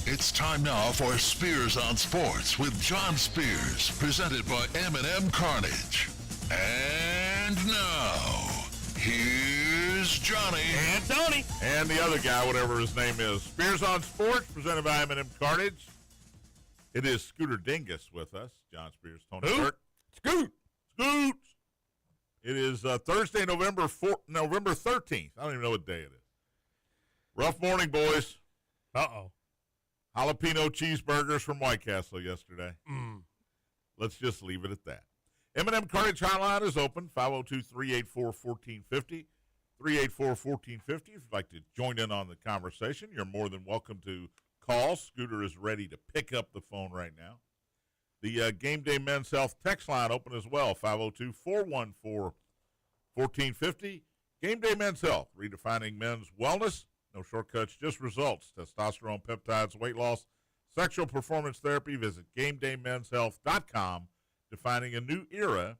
It's time now for Spears on Sports with John Spears, presented by M&M Carnage. And now, here's Johnny. And Tony. And the other guy, whatever his name is. Spears on Sports, presented by M&M Carnage. It is Scooter Dingus with us. John Spears, Tony Kirk. Scoot. It is Thursday, November 13th. I don't even know what day it is. Rough morning, boys. Uh-oh. Jalapeno cheeseburgers from White Castle yesterday. Let's just leave it at that. M&M Carnage Hotline is open, 502-384-1450. 384-1450. If you'd like to join in on the conversation, you're more than welcome to call. Scooter is ready to pick up the phone right now. The Gameday Men's Health text line open as well, 502-414-1450. Gameday Men's Health, redefining men's wellness. No shortcuts, just results. Testosterone, peptides, weight loss, sexual performance therapy. Visit GameDayMen'sHealth.com, defining a new era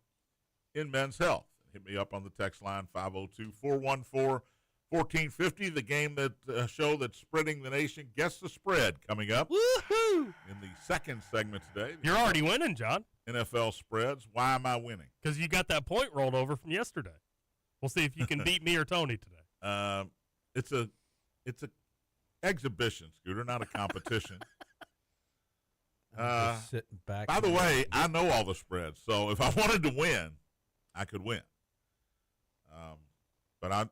in men's health. Hit me up on the text line, 502-414-1450. The game show that's spreading the nation. Guess the spread coming up. Woohoo! In the second segment today. You're already winning, John. NFL spreads. Why am I winning? Because you got that point rolled over from yesterday. We'll see if you can beat me or Tony today. It's a exhibition, Scooter, not a competition. Just sitting back. By the way, I know all the spreads, so if I wanted to win, I could win. But I'm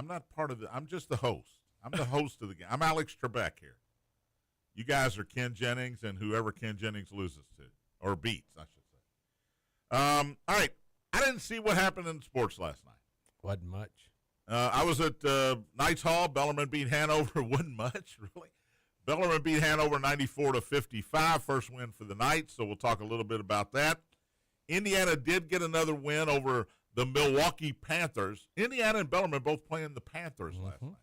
not part of I'm just the host. I'm the host of the game. I'm Alex Trebek here. You guys are Ken Jennings and whoever Ken Jennings loses to, or beats, I should say. All right. I didn't see what happened in sports last night. Wasn't much. I was at Knights Hall. Bellarmine beat Hanover. Wasn't much, really. Bellarmine beat Hanover 94-55. First win for the Knights, so we'll talk a little bit about that. Indiana did get another win over the Milwaukee Panthers. Indiana and Bellarmine both playing the Panthers last night.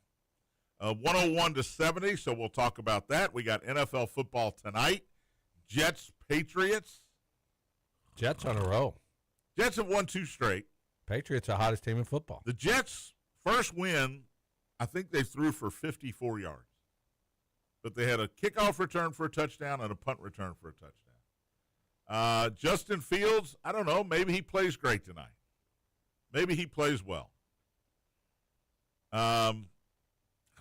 101-70, so we'll talk about that. We got NFL football tonight. Jets, Patriots. Jets on a roll. Jets have won 2 straight. Patriots are the hottest team in football. The Jets' first win, I think they threw for 54 yards. But they had a kickoff return for a touchdown and a punt return for a touchdown. Justin Fields, I don't know, maybe he plays great tonight. Maybe he plays well. I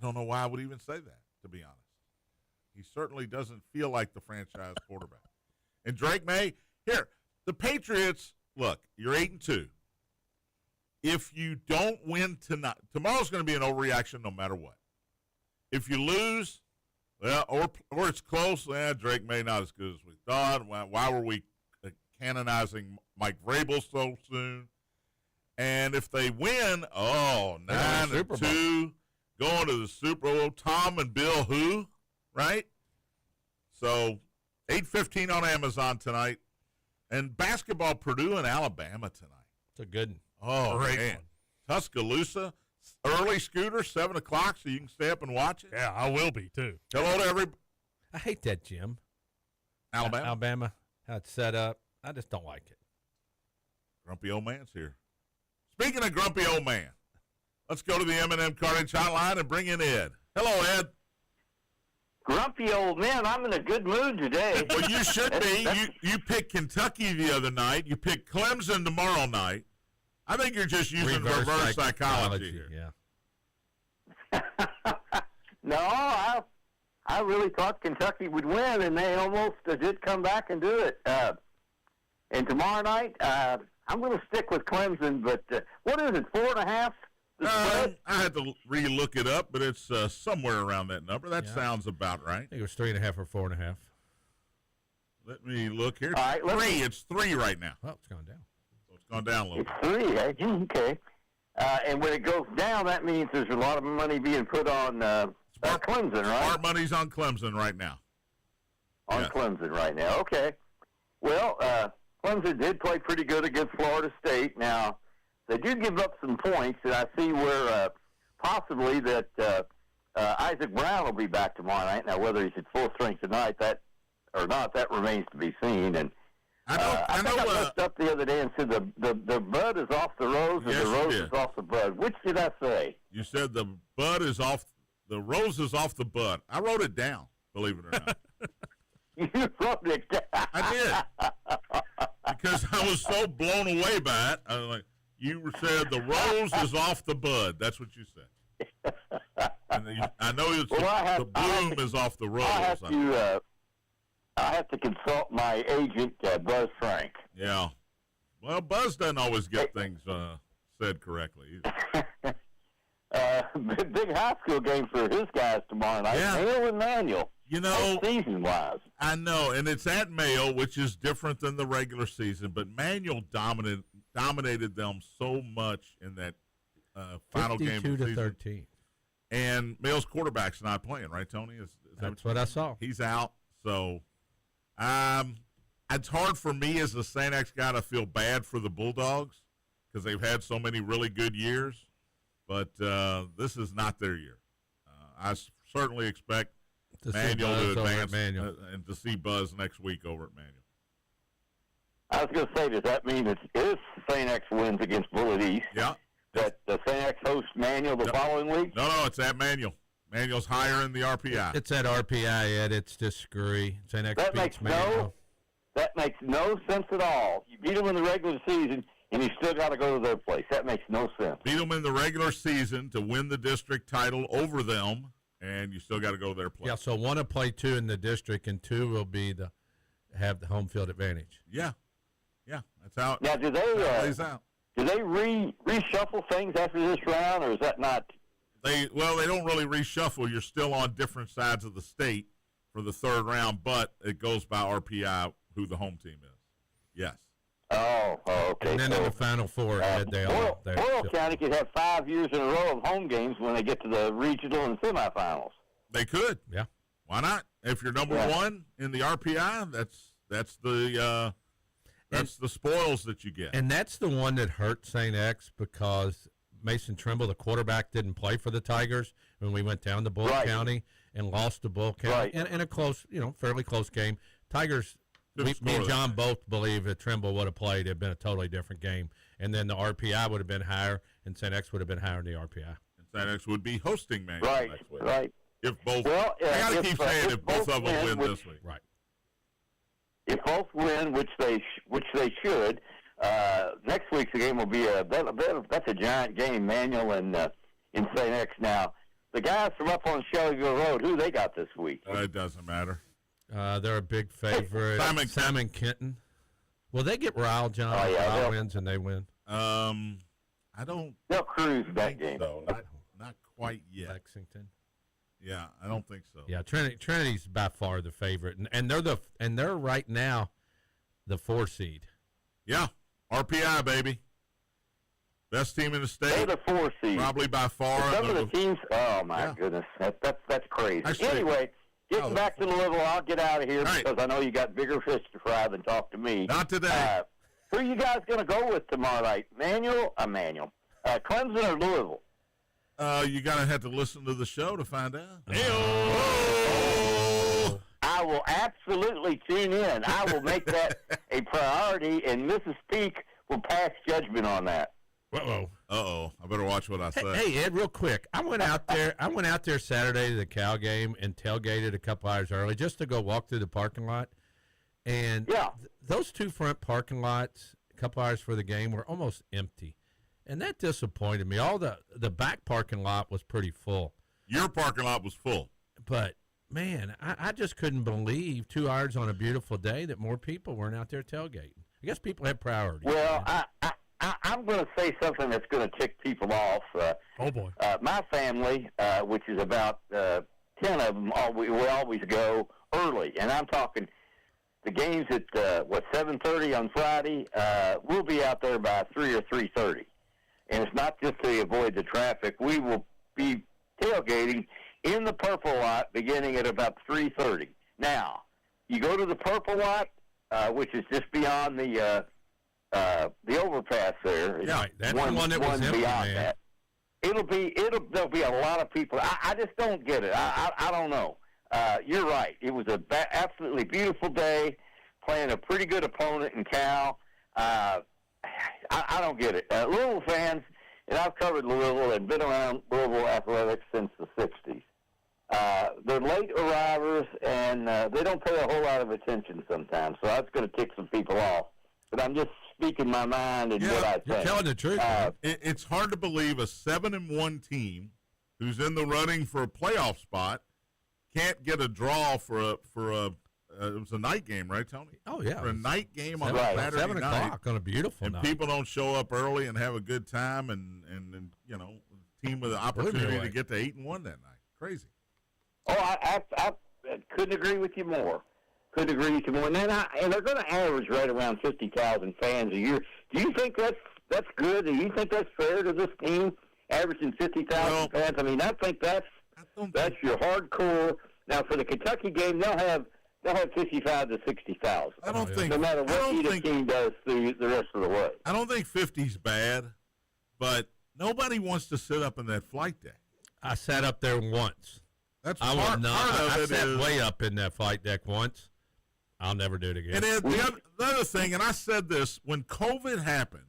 don't know why I would even say that, to be honest. He certainly doesn't feel like the franchise quarterback. And Drake May, here, the Patriots, look, you're 8-2. If you don't win tonight, tomorrow's going to be an overreaction no matter what. If you lose, well, or it's close, Drake May not as good as we thought. Why were we canonizing Mike Vrabel so soon? And if they win, 9-2, going to the Super Bowl. Tom and Bill who, right? So 8:15 on Amazon tonight. And basketball, Purdue and Alabama tonight. It's a good one. Oh, Great man. one. Tuscaloosa, early Scooter, 7 o'clock, so you can stay up and watch it. Yeah, I will be, too. Hello to everybody. I hate that gym. Alabama. Alabama, how it's set up. I just don't like it. Grumpy old man's here. Speaking of grumpy old man, let's go to the M&M Carnage Hotline and bring in Ed. Hello, Ed. Grumpy old man, I'm in a good mood today. Well, you should be. You picked Kentucky the other night. You picked Clemson tomorrow night. I think you're just using reverse psychology here. Yeah. No, I really thought Kentucky would win, and they almost did come back and do it. And tomorrow night, I'm going to stick with Clemson, but what is it, 4.5? I had to re-look it up, but it's somewhere around that number. That sounds about right. I think it was 3.5 or 4.5. Let me look here. All right, 3. It's 3 right now. Oh, it's gone down. So it's gone down a little bit. It's 3, okay. And when it goes down, that means there's a lot of money being put on Clemson, right? Smart money's on Clemson right now. On Clemson right now, okay. Well, Clemson did play pretty good against Florida State. Now, they do give up some points, and I see where possibly that Isaac Brown will be back tomorrow night. Now, whether he's at full strength tonight that remains to be seen. And I messed up the other day and said the bud is off the rose, and the rose is off the bud. Which did I say? You said the bud is off, the rose is off the bud. I wrote it down. believe it or not. You wrote it down. I did. Because I was so blown away by it. I was like, you said the rose is off the bud. That's what you said. And I know it's the bloom is off the rose. I have to consult my agent, Buzz Frank. Yeah. Well, Buzz doesn't always get things said correctly either. Big high school game for his guys tomorrow night. Yeah. Mayo and Manual. You know, season-wise. I know, and it's at Mayo, which is different than the regular season, but Manual dominated them so much in that final game of the season. 52-13. And Mayo's quarterback's not playing, right, Tony? That's what I saw. He's out. So it's hard for me as a St. X guy to feel bad for the Bulldogs because they've had so many really good years. But this is not their year. I certainly expect Manual to advance and to see Buzz next week over at Manual. I was going to say, does that mean if St. X wins against Bullitt East, yeah, that the St. X hosts Manual the following week? No, it's at Manual. Manual's higher in the RPI. It's at RPI, Ed. It's just screwy. St. X beats Manual. That makes no sense at all. You beat them in the regular season, and you still got to go to their place. That makes no sense. Beat them in the regular season to win the district title over them, and you still got to go to their place. Yeah, so one will play two in the district, and two will be have the home field advantage. Yeah, that's how now, do they plays out. Do they reshuffle things after this round, or is that not? They don't really reshuffle. You're still on different sides of the state for the third round, but it goes by RPI who the home team is. Yes. Oh, okay. And then in the Final Four, Boyle County could have 5 years in a row of home games when they get to the regional and semifinals. They could. Yeah. Why not? If you're number one in the RPI, that's the spoils that you get. And that's the one that hurt St. X because Mason Trimble, the quarterback, didn't play for the Tigers when we went down to Bull County and lost to Bull County in a close, fairly close game. Tigers, me and John both believe that Trimble would have played. It would have been a totally different game. And then the RPI would have been higher, and St. X would have been higher in the RPI. And St. X would be hosting Manual next week. Right. If both, I got to keep saying if both of them win this week. Right. If both win, which they should, next week's game will be that's a giant game, Manual and in St. X. Now, the guys from up on Shelbyville Road, who they got this week? It doesn't matter. They're a big favorite. Simon Kenton. Will they get riled, John? Oh, yeah, Ryle wins and they win. I don't. They'll cruise that game. So. Not quite yet. Lexington. Yeah, I don't think so. Yeah, Trinity's by far the favorite, and they're right now the 4 seed. Yeah, RPI baby, best team in the state. They're the 4 seed, probably by far. Some of the teams. Oh my goodness, that's crazy. Anyway, getting back to Louisville, I'll get out of here because I know you got bigger fish to fry than talk to me. Not today. Who are you guys going to go with tomorrow night? Manual, Clemson or Louisville? You gotta have to listen to the show to find out. I will absolutely tune in. I will make that a priority, and Mrs. Peak will pass judgment on that. Uh-oh. I better watch what I say. Hey, Ed, real quick. I went out there Saturday to the Cal game and tailgated a couple hours early just to go walk through the parking lot. And those two front parking lots, a couple hours for the game, were almost empty. And that disappointed me. All the back parking lot was pretty full. Your parking lot was full. But, man, I just couldn't believe 2 hours on a beautiful day that more people weren't out there tailgating. I guess people have priorities. Well, I'm going to say something that's going to tick people off. Oh, boy. My family, which is about 10 of them, we always go early. And I'm talking the games at, 7:30 on Friday. We'll be out there by 3 or 3:30. And it's not just to avoid the traffic. We will be tailgating in the purple lot beginning at about 3:30. Now, you go to the purple lot, which is just beyond the overpass there. Yeah, that's the one that was empty, beyond man. that. There'll be a lot of people. I just don't get it. I don't know. You're right. It was a absolutely beautiful day, playing a pretty good opponent in Cal. I don't get it. Louisville fans, and I've covered Louisville and been around Louisville athletics since the 60s. they're late arrivers, and they don't pay a whole lot of attention sometimes. So that's going to tick some people off. But I'm just speaking my mind and what I think. You're telling the truth. It's hard to believe a 7-1 team who's in the running for a playoff spot can't get a draw for a it was a night game, right, Tony? Oh, yeah. For a night game on right. Saturday 7 night. o'clock on a beautiful and night. people don't show up early and have a good time, and you know, team with an opportunity to get to 8-1 that night. Crazy. Oh, I couldn't agree with you more. Couldn't agree with you more. And they're going to average right around 50,000 fans a year. Do you think that's good? Do you think that's fair to this team, averaging 50,000 fans? I mean, I think that's your hardcore. Now, for the Kentucky game, they'll have 55 to 60,000. I don't think no matter what either team does the rest of the way. I don't think 50's bad, but nobody wants to sit up in that flight deck. I sat up there once. That's I part will not. of I it. sat way up in that flight deck once. I'll never do it again. And the other thing, and I said this, when COVID happened,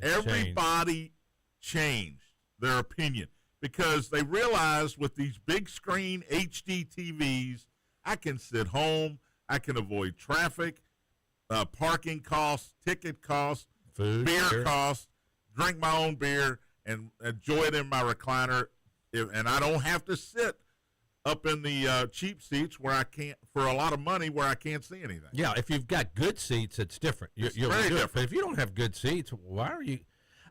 everybody changed their opinion because they realized with these big screen HD TVs, I can sit home, I can avoid traffic, parking costs, ticket costs, Food, beer costs, drink my own beer, and enjoy it in my recliner. And I don't have to sit up in the cheap seats where I can't, for a lot of money, where I can't see anything. Yeah, if you've got good seats, it's different. You'll very do it. different. But if you don't have good seats, why are you?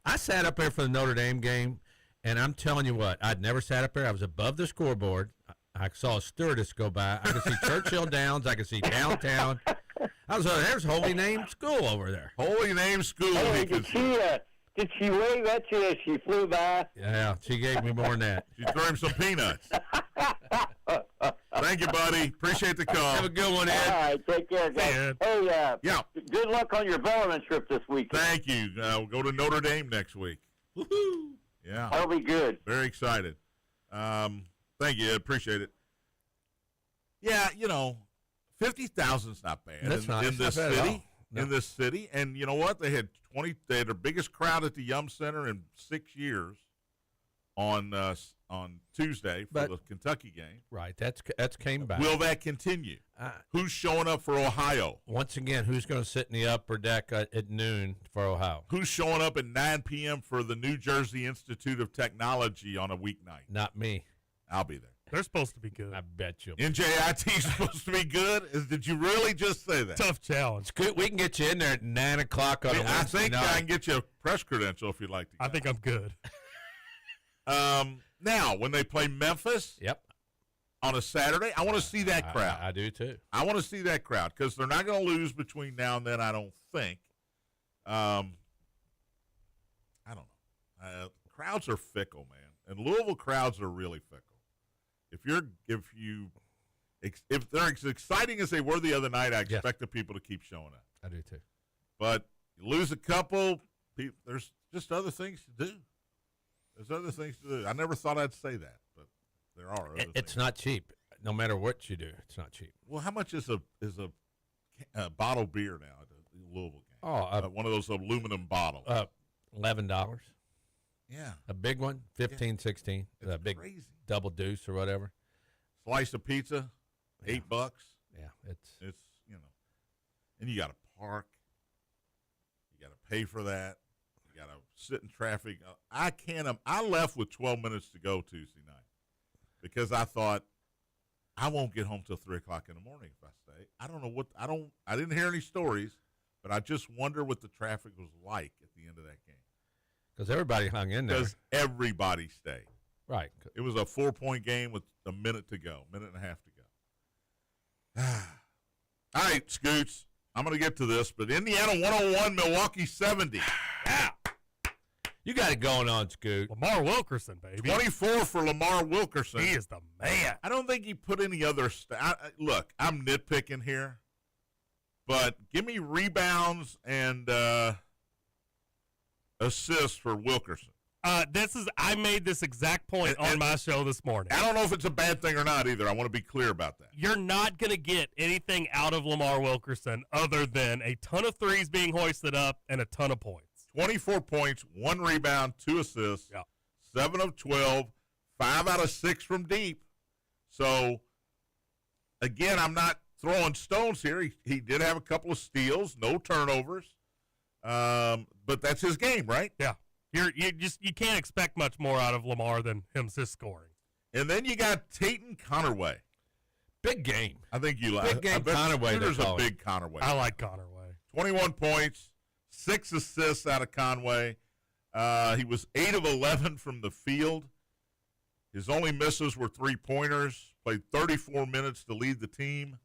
I sat up there for the Notre Dame game, and I'm telling you what, I'd never sat up there. I was above the scoreboard. I saw a stewardess go by. I could see Churchill Downs. I could see downtown. I was there's Holy Name School over there. Holy Name School. Hey, did she wave at you as she flew by? Yeah, she gave me more than that. She threw him some peanuts. Thank you, buddy. Appreciate the call. Have a good one, Ed. All right, take care, guys. Hey, yeah. Good luck on your Bellarmine trip this weekend. Thank you. We'll go to Notre Dame next week. Woohoo! Yeah. That'll be good. Very excited. Thank you. Appreciate it. Yeah, 50,000's not bad. That's not in this bad at city. all. No. In this city, and you know what? They had their biggest crowd at the Yum Center in 6 years on Tuesday for the Kentucky game. Right, that's came back. Will that continue? Who's showing up for Ohio? Once again, who's going to sit in the upper deck at noon for Ohio? Who's showing up at 9 p.m. for the New Jersey Institute of Technology on a weeknight? Not me. I'll be there. They're supposed to be good. I bet you. NJIT's supposed to be good? Did you really just say that? Tough challenge. It's good. We can get you in there at 9 o'clock on a I Wednesday think night. I can get you a press credential if you'd like to go. I think I'm good. Now, when they play Memphis on a Saturday, I want to see that crowd. I do, too. I want to see that crowd because they're not going to lose between now and then, I don't think. I don't know. Crowds are fickle, man. And Louisville crowds are really fickle. If they're as exciting as they were the other night, I expect the people to keep showing up. I do, too. But you lose a couple, there's just other things to do. There's other things to do. I never thought I'd say that, but there are other things. It's not cheap. No matter what you do, it's not cheap. Well, how much is a bottle of beer now at the Louisville game? Oh, one of those aluminum bottles. $11. Yeah. A big one, 15, 16. It's a big crazy. double deuce or whatever. Slice of pizza, $8. Yeah, it's and you got to park. You got to pay for that. You got to sit in traffic. I left with 12 minutes to go Tuesday night because I thought I won't get home till 3 o'clock in the morning if I stay. I don't know I didn't hear any stories, but I just wonder what the traffic was like at the end of that game. Because everybody hung in there. Because everybody stayed. Right. It was a 4-point game with a minute and a half to go. All right, Scoots. I'm going to get to this, but Indiana 101, Milwaukee 70. Yeah. You got it going on, Scoot. Lamar Wilkerson, baby. 24 for Lamar Wilkerson. He is the man. I don't think he put any other look, I'm nitpicking here, but give me rebounds and assists for Wilkerson. I made this exact point on my show this morning. I don't know if it's a bad thing or not either. I want to be clear about that. You're not going to get anything out of Lamar Wilkerson other than a ton of threes being hoisted up and a ton of points. 24 points, 1 rebound, 2 assists, 7 of 12, 5 out of 6 from deep. So, again, I'm not throwing stones here. He did have a couple of steals, no turnovers. But that's his game, right? Yeah. You can't expect much more out of Lamar than him just scoring. And then you got Tatum Connerway. Big game. I think you like. Big game Connerway. There's a big Connerway. I like Connerway. 21 points, 6 assists out of Conway. He was 8 of 11 from the field. His only misses were 3-pointers. Played 34 minutes to lead the team.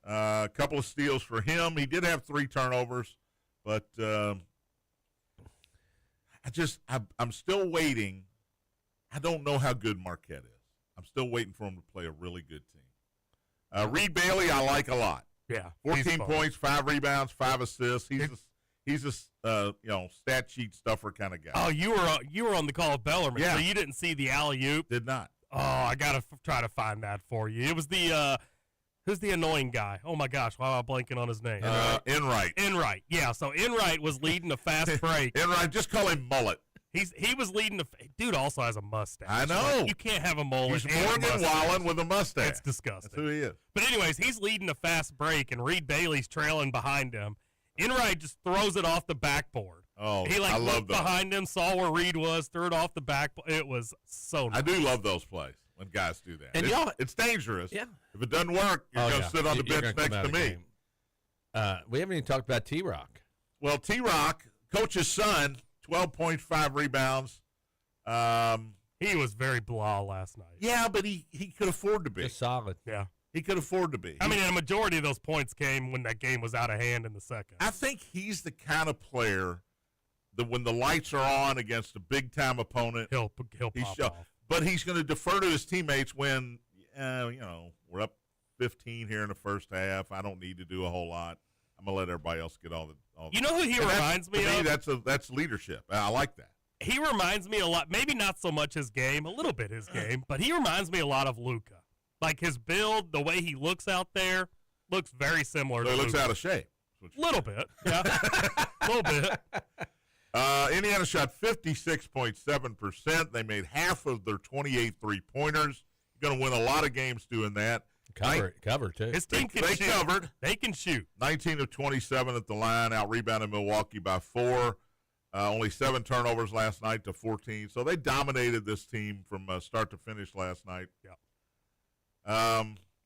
A couple of steals for him. He did have 3 turnovers, but I'm still waiting. I don't know how good Marquette is. I'm still waiting for him to play a really good team. Reed Bailey, I like a lot. Yeah, 14 points, 5 rebounds, 5 assists. He's a stat sheet stuffer kind of guy. Oh, you were on the call of Bellarmine, Yeah. so you didn't see the alley-oop. Did not. Oh, I gotta try to find that for you. It was the who's the annoying guy? Oh my gosh, why am I blanking on his name? Enright. Enright. Yeah, so Enright was leading a fast break. Enright, just call him Mullet. He was leading the dude. Also has a mustache. I know. Like, you can't have a mullet. He's and a Morgan mustache. Wallen with a mustache. It's disgusting. That's who he is. But anyways, he's leading a fast break, and Reed Bailey's trailing behind him. Enright just throws it off the backboard. Oh, he I love looked those. behind him, saw where Reed was, threw it off the backboard. It was so nice. I do love those plays when guys do that. And it's dangerous. Yeah. If it doesn't work, you're going to sit on the You're bench gonna next come to out of me. game. We haven't even talked about T-Rock. Well, T-Rock, coach's son, 12.5 rebounds. He was very blah last night. Yeah, but he could afford to be. Just solid. Yeah. He could afford to be. I mean, a majority of those points came when that game was out of hand in the second. I think he's the kind of player that when the lights are on against a big-time opponent, He'll pop off. But he's going to defer to his teammates when, we're up 15 here in the first half. I don't need to do a whole lot. I'm going to let everybody else get all the. You know who he reminds me of? That's leadership. I like that. He reminds me a lot, maybe not so much his game, a little bit his game, but he reminds me a lot of Luka. Like his build, the way he looks out there, looks very similar So to he looks Luka. out of shape. Little bit, yeah. A little bit. Indiana shot 56.7%. They made half of their 28 three-pointers. You're going to win a lot of games doing that. Cover too. His team can They shoot. covered. They can shoot. 19 of 27 at the line, out-rebounded Milwaukee by 4. Only 7 turnovers last night to 14. So they dominated this team from start to finish last night. Yeah.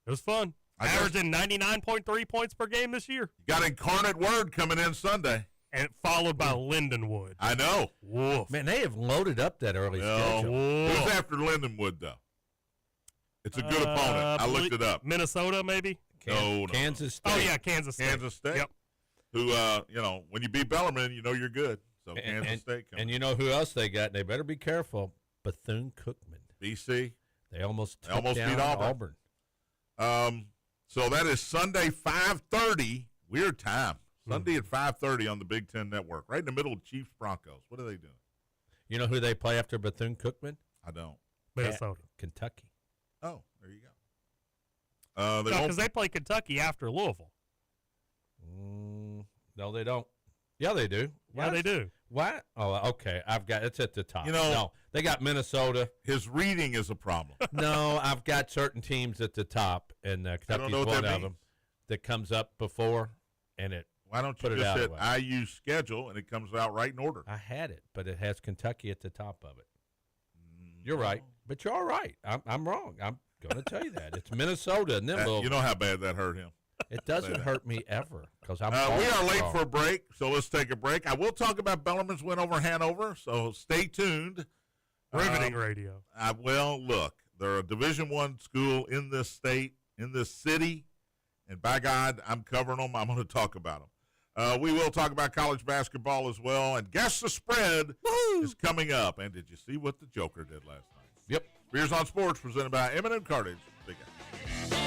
It was fun. Averaging 99.3 points per game this year. You got Incarnate Word coming in Sunday. And followed by Lindenwood. I know. Woof. Man, they have loaded up that early schedule. Who's after Lindenwood, though? It's a good opponent. I looked it up. Minnesota, maybe? No. Kansas State. Oh, yeah, Kansas State. Kansas State. Yep. Who, when you beat Bellarmine, you know you're good. So Kansas State coming. And you know who else they got? They better be careful. Bethune-Cookman. BC. They almost took almost down beat Auburn. So that is Sunday, 5:30. Weird time. Sunday at 5:30 on the Big Ten Network, right in the middle of Chiefs Broncos. What are they doing? You know who they play after Bethune-Cookman? I don't. Minnesota. Kentucky. Oh, there you go. Because they play Kentucky after Louisville. No, they don't. Yeah, they do. Yeah, they do. What? Oh, okay. It's at the top. You know- no, they got Minnesota. His reading is a problem. No, I've got certain teams at the top, and Kentucky's know what one that of them that comes up before, and it. Why don't you Put it just out hit of the way. IU schedule and it comes out right in order? I had it, but it has Kentucky at the top of it. You're right, but you're all right. I'm wrong. I'm going to tell you that it's Minnesota and then Louisville. You know how bad that hurt him. It doesn't hurt me ever because I'm. We are late wrong. for a break, so let's take a break. I will talk about Bellarmine's win over Hanover, so stay tuned. Riveting radio. Well, look, they're a Division I school in this state, in this city, and by God, I'm covering them. I'm going to talk about them. We will talk about college basketball as well, and Guess the Spread is coming up. And did you see what the Joker did last night? Yep. Beers on Sports presented by M&M Cartage. Big Guy.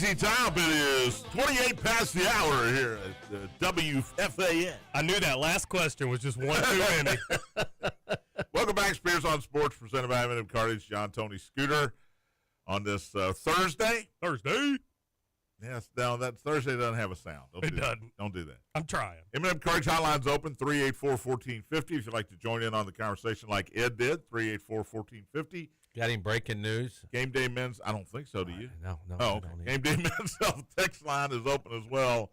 Easy time. It is 28 past the hour here at WFAN. I knew that last question was just one too many. Welcome back, Spears on Sports, presented by M&M Cartage. John, Tony, Scooter on this Thursday. Yes, no, that Thursday doesn't have a sound. It doesn't. Don't do that. I'm trying. M&M Cartage hotline's open, 384-1450. If you'd like to join in on the conversation like Ed did, 384-1450. Got any breaking news? Game Day Men's, I don't think so, do you? No. Oh, okay. Game Day Men's Health text line is open as well.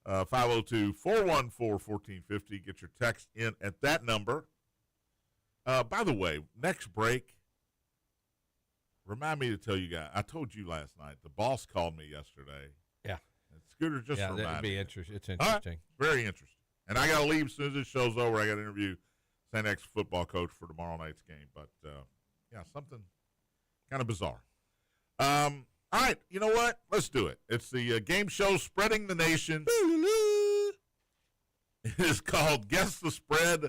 502-414-1450. Get your text in at that number. By the way, next break, remind me to tell you guys, I told you last night, the boss called me yesterday. Yeah. And Scooter just reminded that'd be me. interesting. It's interesting. Right. Very interesting. And I got to leave as soon as this show's over. I got to interview St. X football coach for tomorrow night's game. But, yeah, something kind of bizarre. All right, you know what? Let's do it. It's the game show Spreading the Nation. It is called Guess the Spread.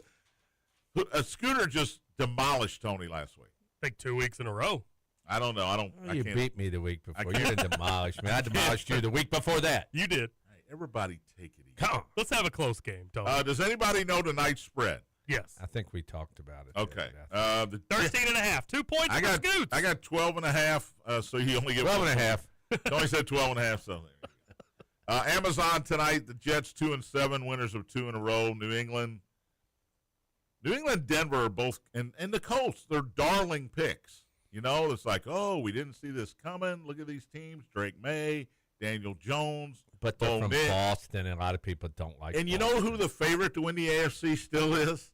Scooter just demolished Tony last week. I think 2 weeks in a row. I don't know. I You can't. beat me the week before. You didn't demolish me. I demolished you the week before that. You did. Hey, everybody take it easy. Come on. Let's have a close game, Tony. Does anybody know tonight's spread? Yes. I think we talked about it. Okay. 13 and a half. 2 points I for got Scoots. I got 12 and a half, so you only get 12 and a half. Tony said 12 and a half, so there you go. Amazon tonight, the Jets 2-7, winners of 2 in a row. New England, Denver are both, and the Colts, they're darling picks. You know, it's like, oh, we didn't see this coming. Look at these teams, Drake May, Daniel Jones. But they're Bo from Nix. Boston, and a lot of people don't like And you Boston. know who the favorite to win the AFC still is?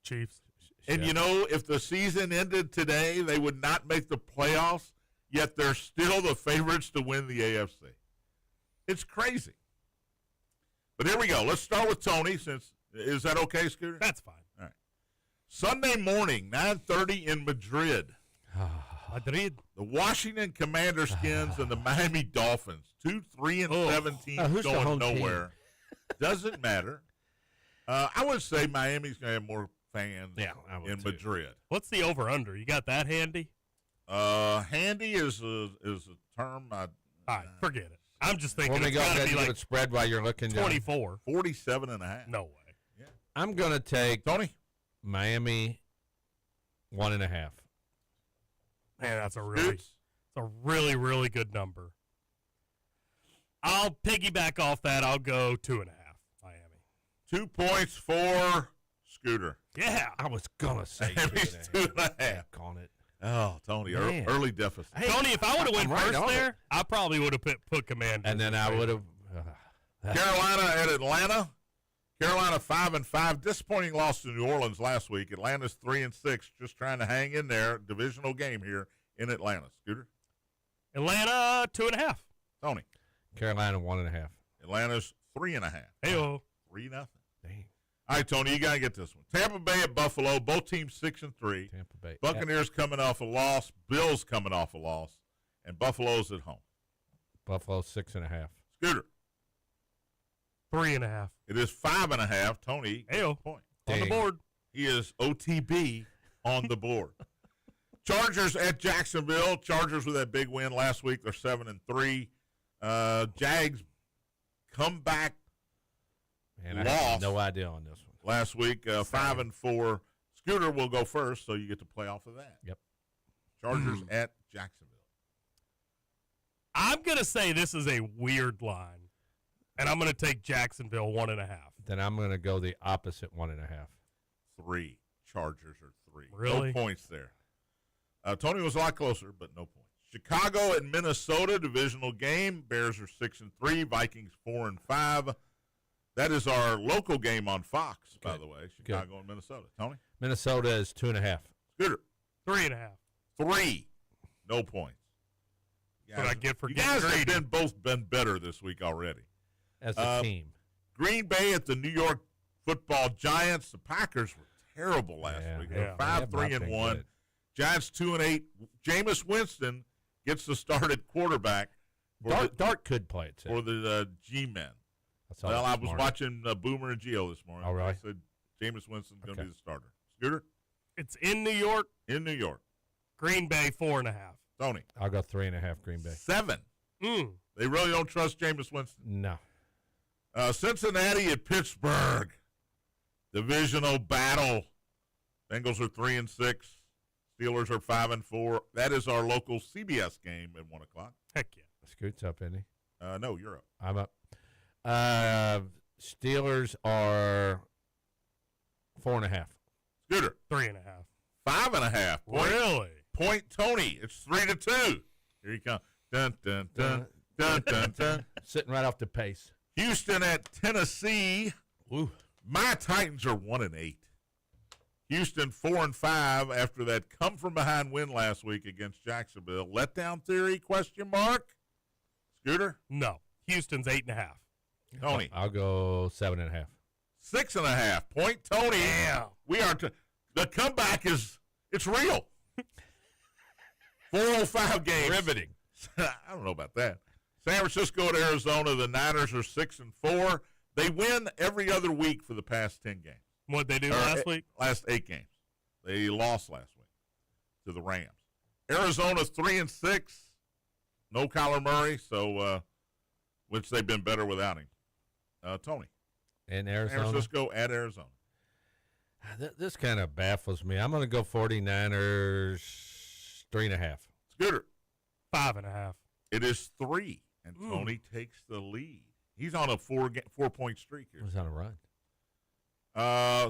Chiefs. And you know, if the season ended today, they would not make the playoffs, yet they're still the favorites to win the AFC. It's crazy. But here we go. Let's start with Tony. Is that okay, Scooter? That's fine. All right. Sunday morning, 9:30 in Madrid. Madrid. The Washington Commander Skins and the Miami Dolphins. 2-3-7 teams Who's the going home team? nowhere. Doesn't matter. I would say Miami's going to have more fans I would in too. Madrid. What's the over-under? You got that handy? Handy is a term. All right, forget it. I'm just thinking Let me it's go got ahead to and be give like it spread while you're looking. John. 24. 47.5. No way. I'm going to take Tony? Miami 1.5. Man, that's a Scoots? really, really good number. I'll piggyback off that. I'll go 2.5. Miami. 2 points for Scooter. Yeah. I was going to say Miami's 2.5. on it. Oh, Tony, Man. early deficit. Hey, Tony, if I would have went I'm right first on there, it. I probably would have put Commanders. And then I would have. Carolina at Atlanta. Carolina 5-5. Disappointing loss to New Orleans last week. Atlanta's 3-6. Just trying to hang in there. Divisional game here in Atlanta. Scooter? Atlanta 2.5. Tony? Carolina 1.5. Atlanta's 3.5. Heyo. 3-0. Dang. All right, Tony, you got to get this one. Tampa Bay at Buffalo. Both teams 6-3. Tampa Bay. Buccaneers coming off a loss. Bills coming off a loss. And Buffalo's at home. Buffalo 6.5. Scooter? 3.5. It is 5.5. Tony, gets Heyo. the point. On the Dang. board. He is OTB on the board. Chargers at Jacksonville. Chargers with that big win last week. They're 7-3. Jags come back Man, I Lost. have no idea on this one. last week, 5-4. Scooter will go first, so you get to play off of that. Yep. Chargers at Jacksonville. I'm going to say this is a weird line, and I'm going to take Jacksonville 1.5. Then I'm going to go the opposite 1.5. 3. Chargers are 3. Really? No points there. Tony was a lot closer, but no points. Chicago at Minnesota, divisional game. Bears are 6-3. Vikings 4-5. That is our local game on Fox, by Good. the way. Chicago and Minnesota. Tony? Minnesota is 2.5. Scooter? 3.5. 3. No points. You What I get for you getting guys have greedy. both been better this week already. As a team. Green Bay at the New York Football Giants. The Packers were terrible last Yeah, week. yeah. They're They have not 5-3-1. been good. Giants 2-8. Jameis Winston gets the start at quarterback for Dart could play it, too. for the G-men. That's all Well, I was smart. watching Boomer and Geo this morning. Oh, really? I said Jameis Winston's going to Okay. be the starter. Scooter? It's in New York. In New York. Green Bay 4.5. Tony? I'll go 3.5 Green Bay. 7. They really don't trust Jameis Winston. No. Cincinnati at Pittsburgh. Divisional battle. Bengals are 3-6. Steelers are 5-4. That is our local CBS game at 1 o'clock. Heck yeah. Scoot's up, isn't he? No, you're up. I'm up. Steelers are 4.5. Scooter. 3.5. 5.5. Really? Point Tony. It's 3-2. Here you come. Dun, dun, dun, dun, dun, dun. Sitting right off the pace. Houston at Tennessee. Ooh. My Titans are 1-8. Houston 4-5 after that come from behind win last week against Jacksonville. Letdown theory? Question mark. Scooter. No. Houston's 8.5. Tony. I'll go 7.5. 6.5. Point Tony. Damn. We are the comeback it's real. 405 games. Riveting. I don't know about that. San Francisco at Arizona. The Niners are 6-4. They win every other week for the past 10 games. What'd they do last week? Last 8 games. They lost last week to the Rams. Arizona's 3-6. No Kyler Murray, so which they've been better without him. Tony. And Arizona. San Francisco at Arizona. This kind of baffles me. I'm going to go 49ers 3.5. Scooter. 5.5. It is 3, and Tony takes the lead. He's on a 4-point streak here. He's on a run.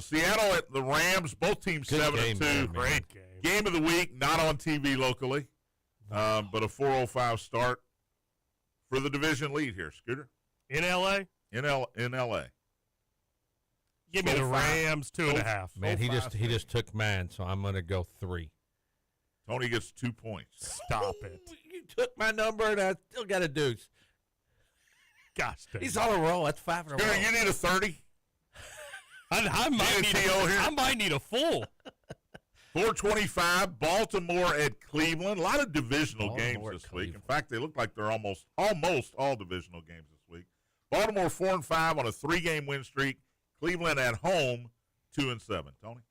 Seattle at the Rams. Both teams 7-2. Great game. Game of the week, not on TV locally, but a 4:05 start for the division lead here. Scooter. In L.A.? In L.A. Give me the Rams 2.5. Man, he just took mine, so I'm going to go 3. Tony gets 2 points. Stop it. You took my number, and I still got a deuce. Gosh dang. He's on a roll. That's 5 in a row. Scooter, you need a 30. I might need a full. 4:25. Baltimore at Cleveland. A lot of divisional games this week. In fact, they look like they're almost all divisional games this week. Baltimore 4-5 on a 3-game win streak. Cleveland at home 2-7. Tony.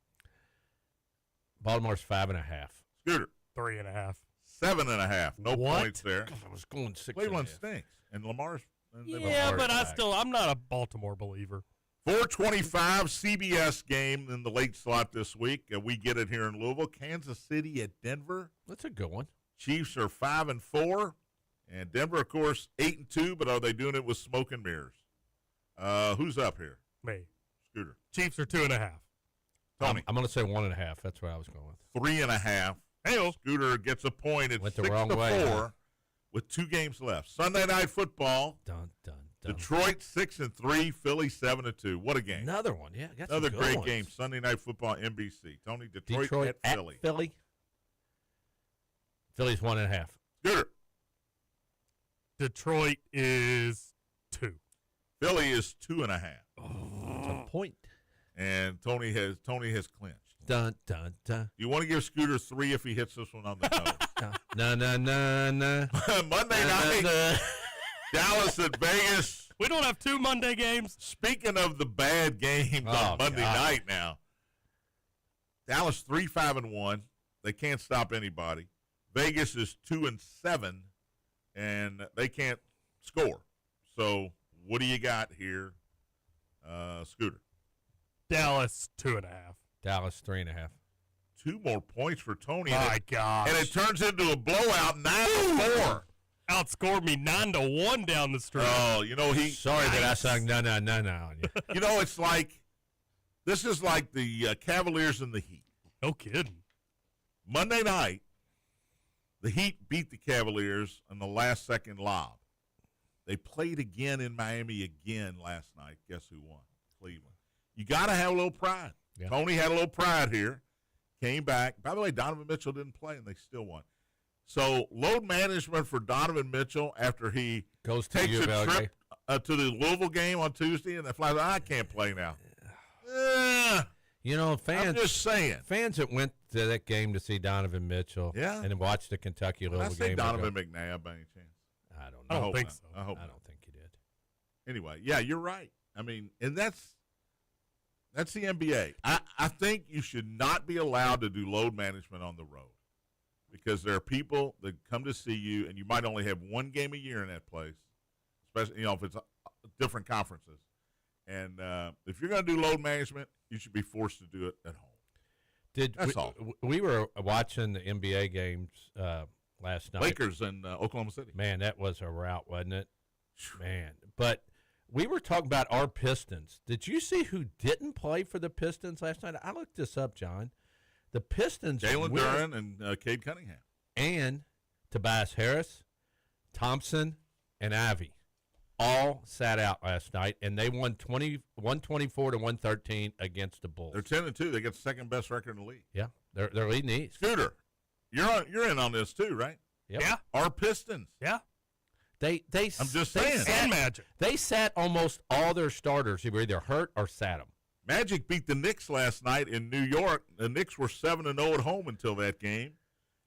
Baltimore's 5.5. Scooter. 3.5. 7.5. No What? points there. I was going 6. Cleveland stinks, and Lamar's. Yeah, but I'm not a Baltimore believer. 4:25 CBS game in the late slot this week. We get it here in Louisville. Kansas City at Denver. That's a good one. Chiefs are 5-4, and Denver, of course, 8-2. But are they doing it with smoke and mirrors? Who's up here? Me. Scooter. Chiefs are 2.5. Tony. I'm going to say 1.5. That's what I was going with. 3.5. Hey-o. Scooter gets a point at Went the 6-4 wrong way, huh? with 2 games left. Sunday Night Football. Dun, dun, dun. Detroit 6-3, Philly 7-2. What a game! Another one, yeah. Got Another some great good game. ones. Sunday Night Football, NBC. Tony, Detroit at Philly. Philly's 1.5. Scooter. Detroit is 2. Philly is 2.5. It's a point. And Tony has clinched. Dun, dun, dun. You want to give Scooter 3 if he hits this one on the nose. No. Monday night, Dallas at Vegas. We don't have 2 Monday games. Speaking of the bad games on Monday night now, Dallas 3-5-1. They can't stop anybody. Vegas is 2-7, and they can't score. So what do you got here, Scooter? Dallas 2.5. Dallas 3.5. 2 more points for Tony. My gosh. And it turns into a blowout, 9-4. Outscored me 9-1 down the street. Oh, Sorry that I sang no on you. It's like this is like the Cavaliers and the Heat. No kidding. Monday night, the Heat beat the Cavaliers on the last-second lob. They played again in Miami again last night. Guess who won? Cleveland. You got to have a little pride. Yeah. Tony had a little pride here. Came back. By the way, Donovan Mitchell didn't play, and they still won. So load management for Donovan Mitchell after he goes to takes a trip to the Louisville game on Tuesday, and then flies. I can't play now. Fans. I'm just saying. Fans that went to that game to see Donovan Mitchell, and then watched the Kentucky Louisville I say game. Donovan McNabb by any chance? I don't I know. don't think so. I hope I not. don't think he did. Anyway, yeah, you're right. I mean, and that's the NBA. I think you should not be allowed to do load management on the road because there are people that come to see you, and you might only have one game a year in that place. especially if it's different conferences. And if you're going to do load management, you should be forced to do it at home. That's all. We were watching the NBA games last night. Lakers and Oklahoma City. Man, that was a rout, wasn't it? Man, but we were talking about our Pistons. Did you see who didn't play for the Pistons last night? I looked this up, John. The Pistons. Jalen Duren and Cade Cunningham. And Tobias Harris, Thompson, and Ivy all sat out last night, and they won 124 to 113 against the Bulls. They're 10-2. They got the second best record in the league. Yeah, they're leading the East. Scooter, you're in on this too, right? Yep. Yeah. Our Pistons. Yeah. I'm just saying. And Magic. They sat almost all their starters. They were either hurt or sat them. Magic beat the Knicks last night in New York. The Knicks were 7-0 at home until that game.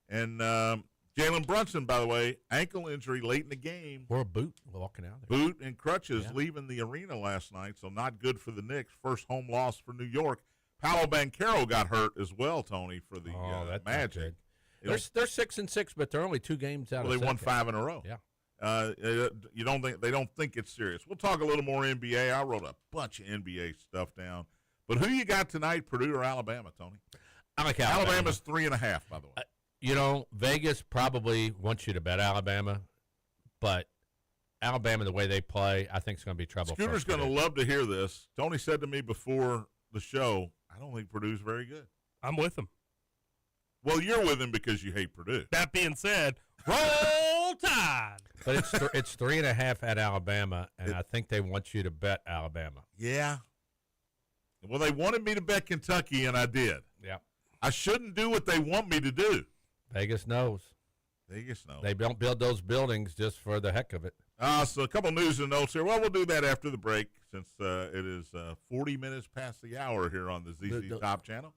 And Jalen Brunson, by the way, ankle injury late in the game. Or a boot walking out there. Boot and crutches leaving the arena last night, so not good for the Knicks. First home loss for New York. Paolo Banchero got hurt as well, Tony, for the Magic. They're 6-6, but they're only 2 games out. Well, they won 5 in a row. Yeah. You don't think they don't think it's serious. We'll talk a little more NBA. I wrote a bunch of NBA stuff down. But who you got tonight, Purdue or Alabama, Tony? I like Alabama. Alabama's 3.5, by the way. Vegas probably wants you to bet Alabama, but Alabama, the way they play, I think it's going to be trouble. Scooter's going to love to hear this. Tony said to me before the show, I don't think Purdue's very good. I'm with him. Well, you're with him because you hate Purdue. That being said, roll Tide. But it's 3.5 at Alabama, and I think they want you to bet Alabama. Yeah. Well, they wanted me to bet Kentucky, and I did. Yeah. I shouldn't do what they want me to do. Vegas knows. Vegas knows. They don't build those buildings just for the heck of it. So a couple news and notes here. Well, we'll do that after the break since it is 40 minutes past the hour here on the ZZ Top channel.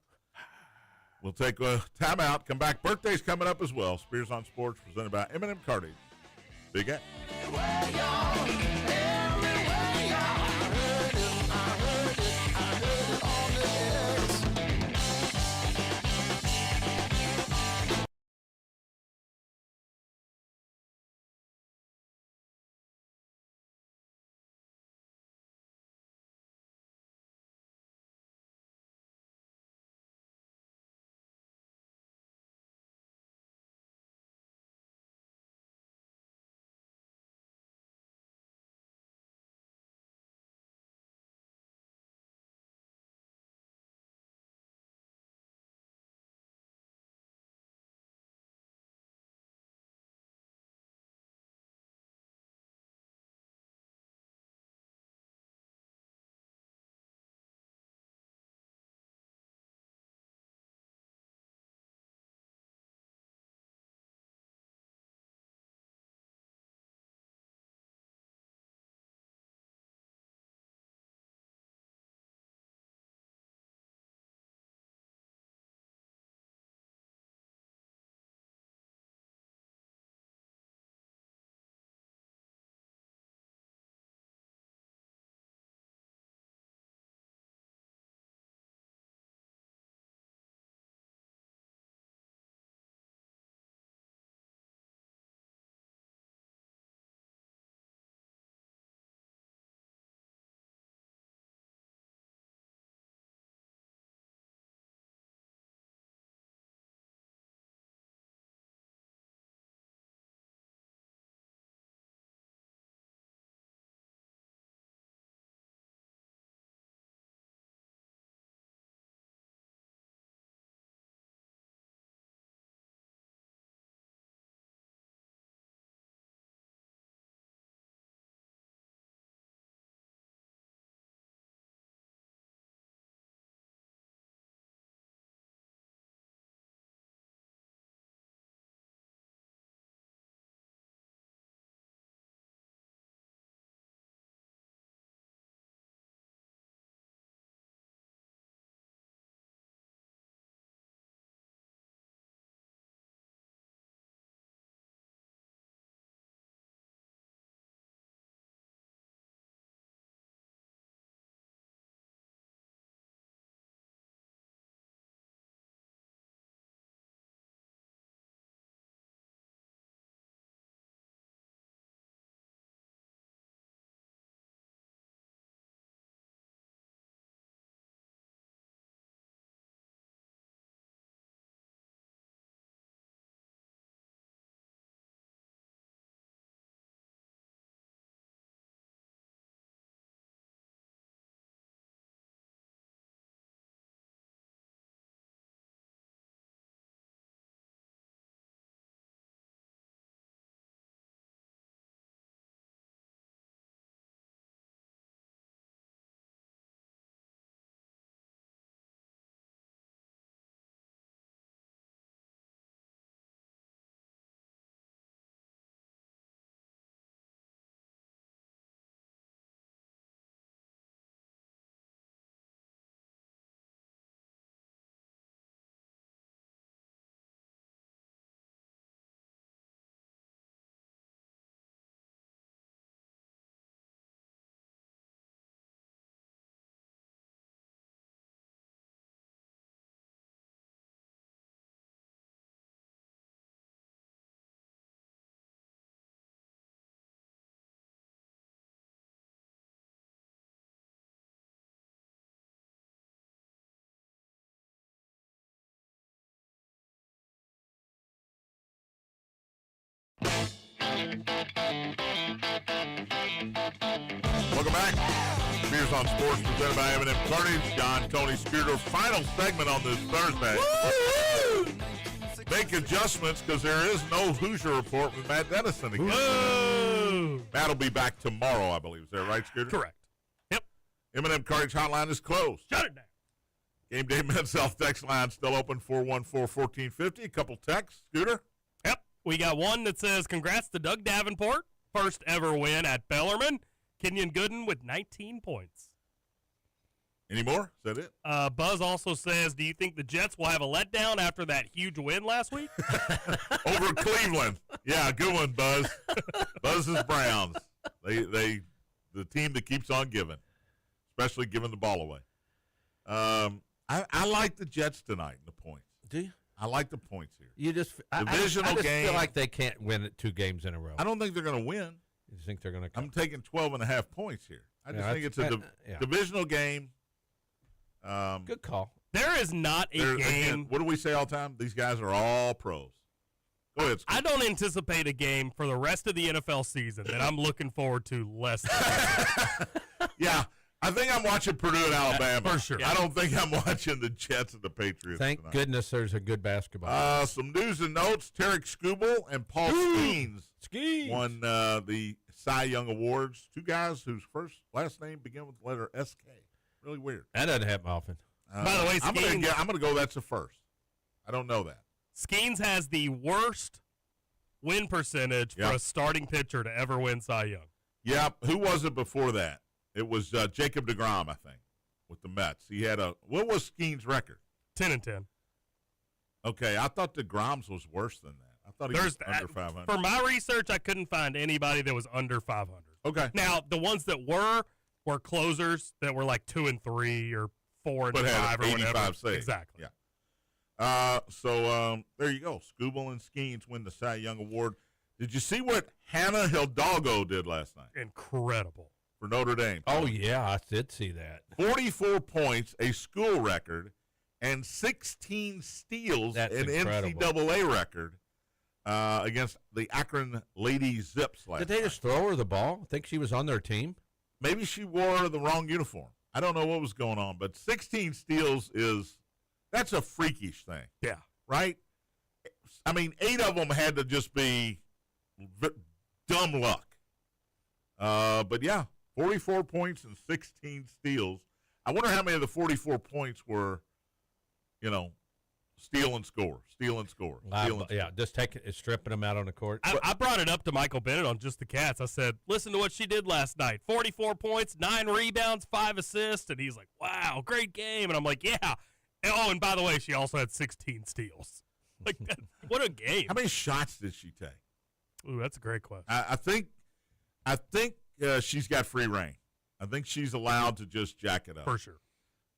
We'll take a timeout, come back. Birthday's coming up as well. Spears on Sports presented by M&M Cartage. Big A. Spears on Sports, presented by M&M Carnage. John, Tony Spears, final segment on this Thursday. Woo-hoo! Make adjustments because there is no Hoosier Report with Matt Dennison again. Woo! Matt will be back tomorrow, I believe. Is that right, Scooter? Correct. Yep. M&M Carnage hotline is closed. Shut it down. Game Day Mid-South text line still open, 414-1450. A couple texts. Scooter? Yep. We got one that says, congrats to Doug Davenport. First ever win at Bellarmine. Kenyon Gooden with 19 points. Any more? Is that it? Buzz also says, do you think the Jets will have a letdown after that huge win last week? Over Cleveland. Yeah, good one, Buzz. Buzz's Browns. The team that keeps on giving, especially giving the ball away. I like the Jets tonight in the points. Do you? I like the points here. You just Divisional I just game. feel like they can't win it 2 games in a row. I don't think they're going to win. You think they're going to? I'm taking 12.5 points here. I just think it's a divisional game. Good call. There is not a game. Again, what do we say all the time? These guys are all pros. Go ahead, Scott. I don't anticipate a game for the rest of the NFL season that I'm looking forward to less than Yeah, I think I'm watching Purdue and Alabama. For sure. I don't think I'm watching the Jets and the Patriots Thank tonight. goodness there's a good basketball. Some news and notes. Tarek Skubal and Paul Skeens won the Cy Young Awards. 2 guys whose last name begin with the letter SK. Really weird. That doesn't happen often. By the way, I'm going to go that's a first. I don't know that. Skeens has the worst win percentage for a starting pitcher to ever win Cy Young. Yep. Who was it before that? It was Jacob deGrom, I think, with the Mets. He had what was Skeens' record? 10-10. Okay, I thought deGrom's was worse than that. I thought he was under 500. For my research, I couldn't find anybody that was under 500. Okay. Now, the ones that were closers that were like 2 and 3 or 4 and 5 or whatever. Saves. Exactly. Yeah. So there you go. Skubal and Skeens win the Cy Young Award. Did you see what Hannah Hidalgo did last night? Incredible. For Notre Dame. Oh, yeah, I did see that. 44 points, a school record, and 16 steals, That's an incredible. NCAA record against the Akron Lady Zips last Did they night. just throw her the ball? I think she was on their team. Maybe she wore the wrong uniform. I don't know what was going on, but 16 steals that's a freakish thing. Yeah. Right? I mean, 8 of them had to just be dumb luck. But yeah, 44 points and 16 steals. I wonder how many of the 44 points were, steal and score. Yeah, just stripping them out on the court. I brought it up to Michael Bennett on Just the Cats. I said, listen to what she did last night. 44 points, 9 rebounds, 5 assists. And he's like, wow, great game. And I'm like, yeah. And by the way, she also had 16 steals. Like, what a game. How many shots did she take? Ooh, that's a great question. I think she's got free reign. I think she's allowed to just jack it up. For sure.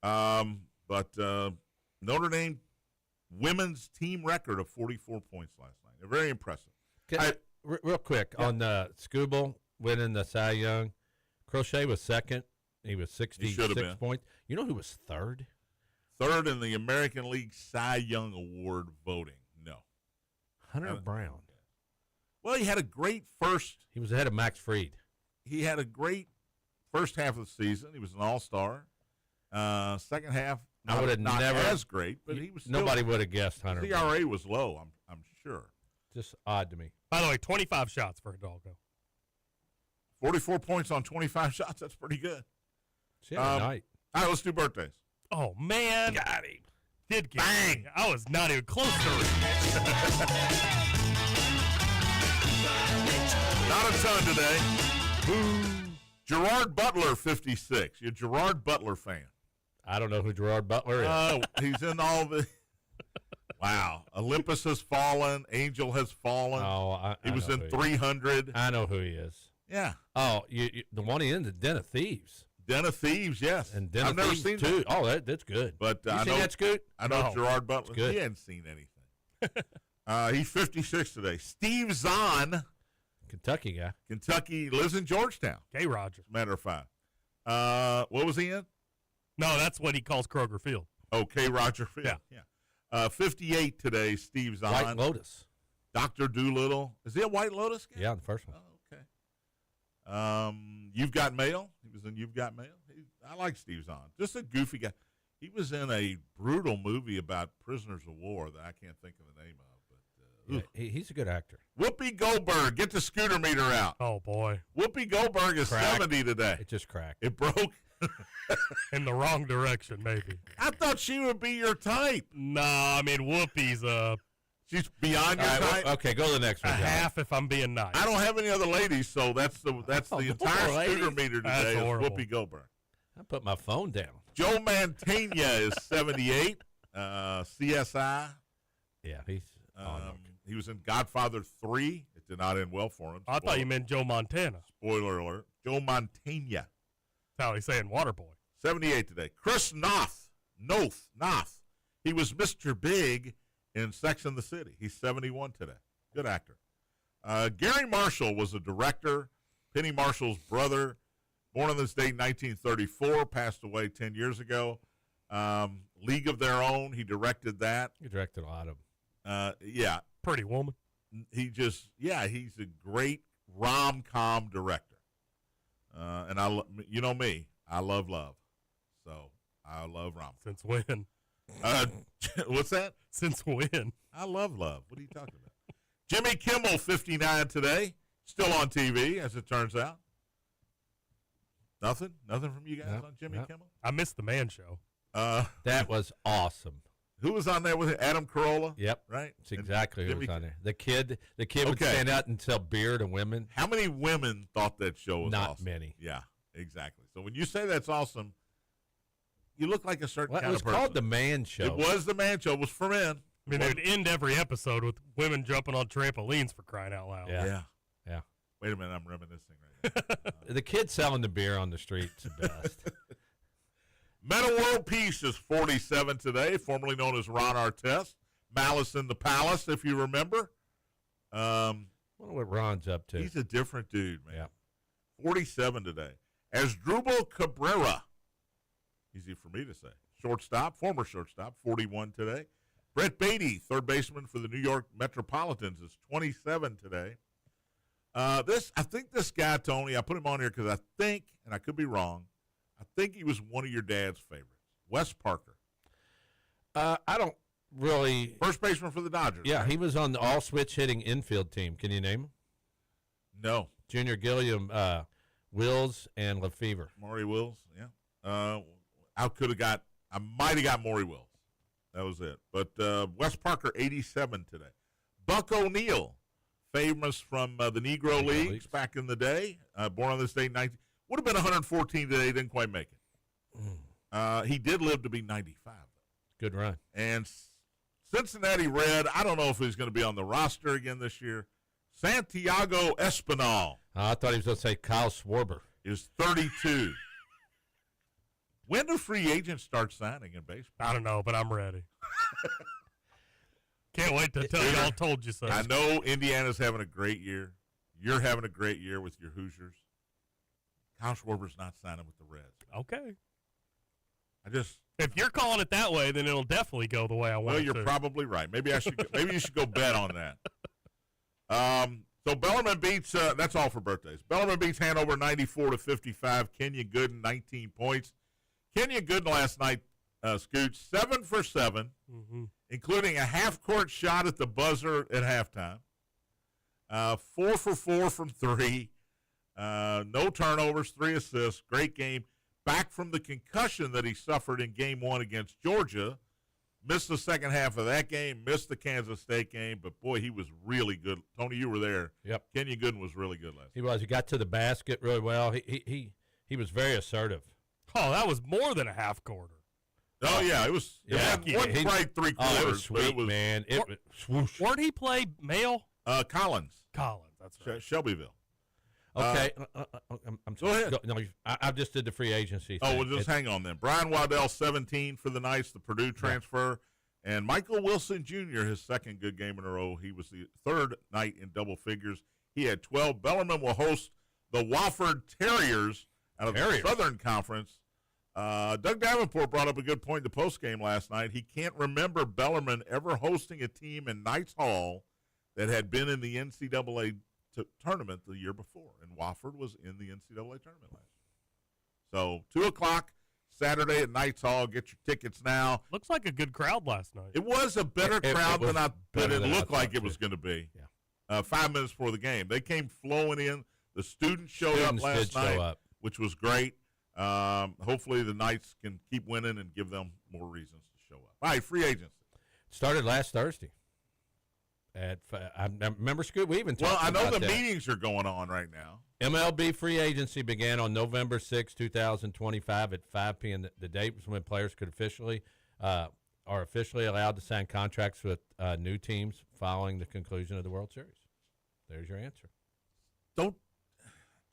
But Notre Dame women's team record of 44 points last night. They're very impressive. Real quick, on Skubal winning the Cy Young, Crochet was second. He was 66 points. You know who was third? Third in the American League Cy Young Award voting. No. Hunter Brown. Well, he had a great first. He was ahead of Max Fried. He had a great first half of the season. He was an all-star. Second half, I would have not never as great, but he was. Nobody would have guessed Hunter. The ERA was low. I'm sure. Just odd to me. By the way, 25 shots for Hidalgo. 44 points on 25 shots. That's pretty good. She had a night. All right, let's do birthdays. Oh, man. Got him. Did get Bang. me. I was not even close to it. Not a ton today. Gerard Butler, 56. You're a Gerard Butler fan. I don't know who Gerard Butler is. Oh, he's in all the. Wow. Olympus has fallen. Angel has fallen. Oh, he was in 300. I know who he is. Yeah. Oh, the one in the Den of Thieves. Den of Thieves, yes. And Den I've of never Thieves seen too. that. Oh, that's good. But you I seen know that, Scoot? I know No. Gerard Butler. Good. He hadn't seen anything. He's 56 today. Steve Zahn, Kentucky guy. Kentucky, lives in Georgetown. K. Roger. As a matter of fact. What was he in? No, that's what he calls Kroger Field. Okay, Roger Field. Yeah. 58 today, Steve Zahn. White Lotus. Dr. Doolittle. Is he a White Lotus guy? Yeah, the first one. Oh, okay. You've Got Mail. He was in You've Got Mail. I like Steve Zahn. Just a goofy guy. He was in a brutal movie about prisoners of war that I can't think of the name of. But he's a good actor. Whoopi Goldberg, get the scooter meter out. Oh, boy. Whoopi Goldberg is 70 today. It just cracked. It broke. In the wrong direction, maybe. I thought she would be your type. No, I mean, Whoopi's She's beyond your type. Okay, go to the next a one. half if I'm being nice. I don't have any other ladies, so that's the entire scooter meter That's today is horrible. Whoopi Goldberg. I put my phone down. Joe Mantegna is 78. CSI. Yeah, he's He was in Godfather 3. It did not end well for him. I thought you meant Joe Montana. Spoiler alert. Joe Mantegna. That's how he's saying Waterboy. 78 today. Chris Noth. He was Mr. Big in Sex and the City. He's 71 today. Good actor. Gary Marshall was a director. Penny Marshall's brother. Born on this date, 1934. Passed away 10 years ago. League of Their Own. He directed that. he directed a lot of them. Yeah. Pretty Woman. He's a great rom-com director. And you know me, I love love. So I love rom. Since when? What's that? Since when? I love love. What are you talking about? Jimmy Kimmel, 59 today. Still on TV, as it turns out. Nothing from you guys on Jimmy Kimmel? I missed the Man Show. That was awesome. Who was on there with it? Adam Carolla? Yep. Right? That's exactly who Jimmy- was on there. The kid would stand out and sell beer to women. How many women thought that show was Not awesome? many. Yeah, exactly. So when you say that's awesome, you look like a certain Well, it kind was of person. called The Man Show. It was the Man Show. It was for men. I mean, they would end every episode with women jumping on trampolines for crying out loud. Yeah. Yeah. Wait a minute. I'm reminiscing right now. The kid selling the beer on the street's the best. Meta World Peace is 47 today, formerly known as Ron Artest. Malice in the Palace, if you remember. I wonder what Ron's up to. He's a different dude, man. Yeah. 47 today. Asdrubal Cabrera, easy for me to say. Former shortstop, 41 today. Brett Beatty, third baseman for the New York Metropolitans, is 27 today. I think this guy, Tony, I put him on here because I think, and I could be wrong, I think he was one of your dad's favorites. Wes Parker. I don't really. First baseman for the Dodgers. Yeah, right? he was on the all-switch hitting infield team. Can you name him? No. Junior Gilliam, Wills, and Lefevre. Maury Wills, yeah. I might have got Maury Wills. That was it. But Wes Parker, 87 today. Buck O'Neal, famous from the Negro Leagues back in the day. Born on this day, would have been 114 today. Didn't quite make it. He did live to be 95. Good run. And Cincinnati Red, I don't know if he's going to be on the roster again this year. Santiago Espinal I thought he was going to say Kyle Schwarber. is 32. When do free agents start signing in baseball? I don't know, but I'm ready. Can't wait to tell y'all told you so. I know Indiana's having a great year. You're having a great year with your Hoosiers. Kyle Schwarber's not signing with the Reds. Okay. If you're calling it that way, then it'll definitely go the way I want well, it you're to. probably right. Maybe you should go bet on that. So Bellarmine beats. That's all for birthdays. Bellarmine beats Hanover 94-55. Kenya Gooden 19 points. Kenya Gooden last night, Scooch, 7 for 7, including a half-court shot at the buzzer at halftime. 4 for 4 from 3. No turnovers, 3 assists. Great game. Back from the concussion that he suffered in Game 1 against Georgia. Missed the second half of that game. Missed the Kansas State game. But, boy, he was really good. Tony, you were there. Yep. Kenya Gooden was really good last night. He was. He got to the basket really well. He was very assertive. Oh, that was more than a half quarter. Oh, yeah. It was Yeah. it wasn't quite 3 quarters. Oh, it was but sweet, man. It was swoosh. Where'd he play male? Collins. Collins, that's right. Shelbyville. Okay. I'm Go ahead. No, I just did the free agency Oh, thing. well, just hang on then. Brian Waddell, 17 for the Knights, the Purdue transfer. And Michael Wilson Jr., his second good game in a row. He was the third night in double figures. He had 12. Bellarmine will host the Wofford Terriers out of the Southern Conference. Doug Davenport brought up a good point in the postgame last night. He can't remember Bellarmine ever hosting a team in Knights Hall that had been in the NCAA tournament the year before, and Wofford was in the NCAA tournament last year. So 2 o'clock Saturday at Knights Hall. Get your tickets now. Looks like a good crowd last night. It was a better crowd than it looked like it was going to be. Yeah. 5 minutes before the game, they came flowing in. The students showed up last night, which was great. Hopefully the Knights can keep winning and give them more reasons to show up. All right, free agency. Started last Thursday. I remember, Scoot, we even talked about I know the that. meetings are going on right now. MLB free agency began on November 6, 2025 at 5 p.m. The date was when players could are officially allowed to sign contracts with new teams following the conclusion of the World Series. There's your answer.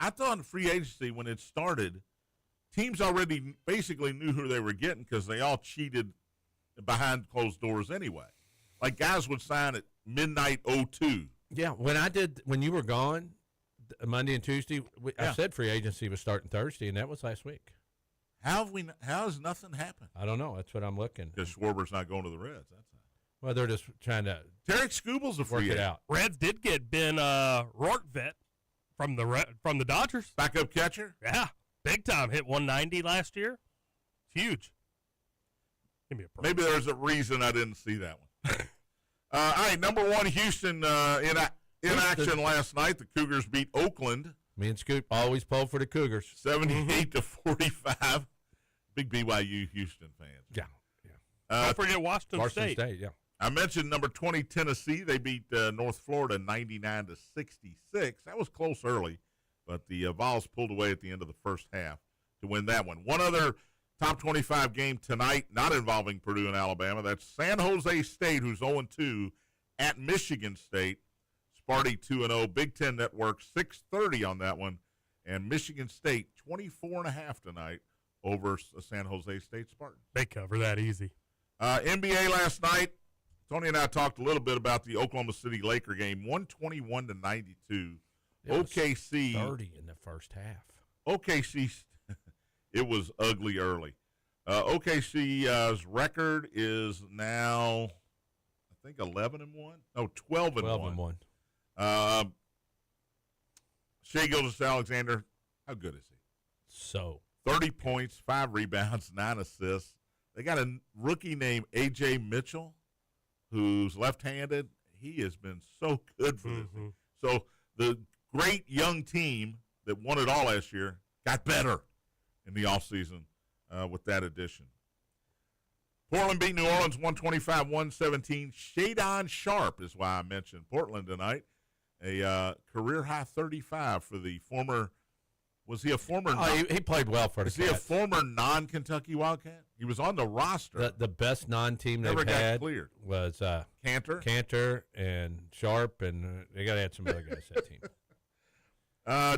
I thought in free agency when it started, teams already basically knew who they were getting because they all cheated behind closed doors anyway. Like guys would sign at midnight 02. Yeah, when you were gone, Monday and Tuesday, I said free agency was starting Thursday, and that was last week. How has nothing happened? I don't know. That's what I'm looking. Because Schwarber's not going to the Reds. That's not. Well, they're just trying to Tarek Skubal's a free work it agent. out. Reds did get Ben Rortvedt from the Dodgers. Backup catcher? Yeah, big time. Hit 190 last year. Huge. Give me a break. Maybe there's a reason I didn't see that one. All right, number one, Houston in action last night. The Cougars beat Oakland. Me and Scoot always pull for the Cougars. 78-45. Big BYU Houston fans. Yeah. Don't forget Washington State. Yeah. I mentioned number 20 Tennessee. They beat North Florida 99-66. That was close early, but the Vols pulled away at the end of the first half to win that one. One other top 25 game tonight, not involving Purdue and Alabama. That's San Jose State, who's 0-2 at Michigan State. Sparty 2-0. Big Ten Network 6:30 on that one, and Michigan State 24.5 tonight over San Jose State Spartans. They cover that easy. NBA last night. Tony and I talked a little bit about the Oklahoma City Laker game, 121-92. OKC 30 in the first half. OKC, it was ugly early. OKC's record is now, I think, 11-1. No, 12-1. 12-1. Shai Gilgeous-Alexander, how good is he? So 30 points, 5 rebounds, 9 assists. They got a rookie named A.J. Mitchell, who's left-handed. He has been so good for this team. So the great young team that won it all last year got better in the offseason with that addition. Portland beat New Orleans 125-117. Shadon Sharp is why I mentioned Portland tonight. A career-high 35 for the former – was he a former he played well for the Is he a former non-Kentucky Wildcat? He was on the roster. The best non-team they've had cleared. Was Cantor and Sharp, and they got to add some other guys to that team.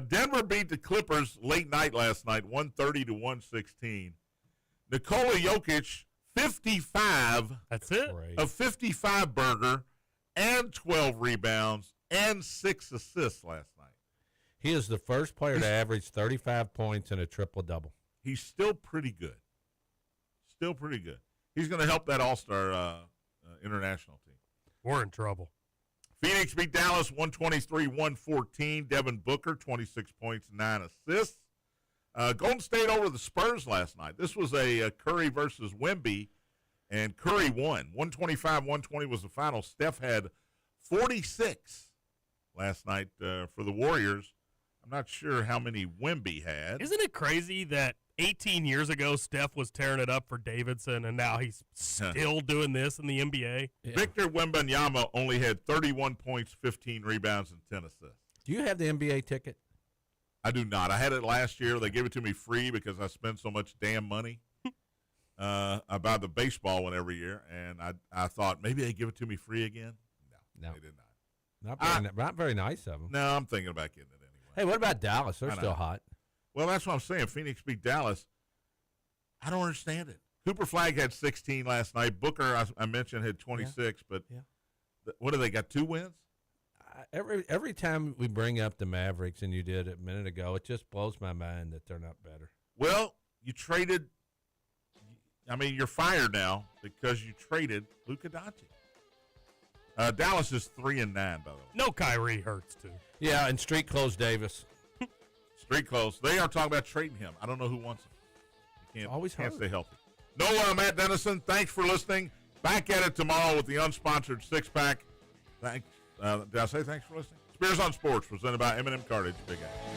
Denver beat the Clippers late night last night, 130-116. Nikola Jokic, 55. That's it. A 55 burger and 12 rebounds and 6 assists last night. He is the first player to average 35 points and a triple-double. He's still pretty good. He's going to help that All-Star international team. We're in trouble. Phoenix beat Dallas 123-114. Devin Booker, 26 points, 9 assists. Golden State over the Spurs last night. This was a Curry versus Wemby, and Curry won. 125-120 was the final. Steph had 46 last night for the Warriors. I'm not sure how many Wemby had. Isn't it crazy that 18 years ago Steph was tearing it up for Davidson, and now he's still doing this in the NBA? Yeah. Victor Wembanyama only had 31 points, 15 rebounds, and 10 assists. Do you have the NBA ticket? I do not. I had it last year. They gave it to me free because I spend so much damn money. I buy the baseball one every year, and I thought maybe they give it to me free again. No. They did not. Not very nice of them. No, I'm thinking about getting it anyway. Hey, what about Dallas? They're still hot. Well, that's what I'm saying. Phoenix beat Dallas. I don't understand it. Cooper Flagg had 16 last night. Booker, I mentioned, had 26. But what do they got, 2 wins? Every time we bring up the Mavericks, and you did a minute ago, it just blows my mind that they're not better. Well, you traded – I mean, you're fired now because you traded Luka Doncic. Dallas is 3-9, by the way. No, Kyrie hurts too. Yeah, and street clothes Davis. Pretty close. They are talking about trading him. I don't know who wants him. He can't stay healthy. No, Matt Dennison, thanks for listening. Back at it tomorrow with the unsponsored six-pack. Thanks. Did I say thanks for listening? Spears on Sports, presented by M&M Cartage. Big A.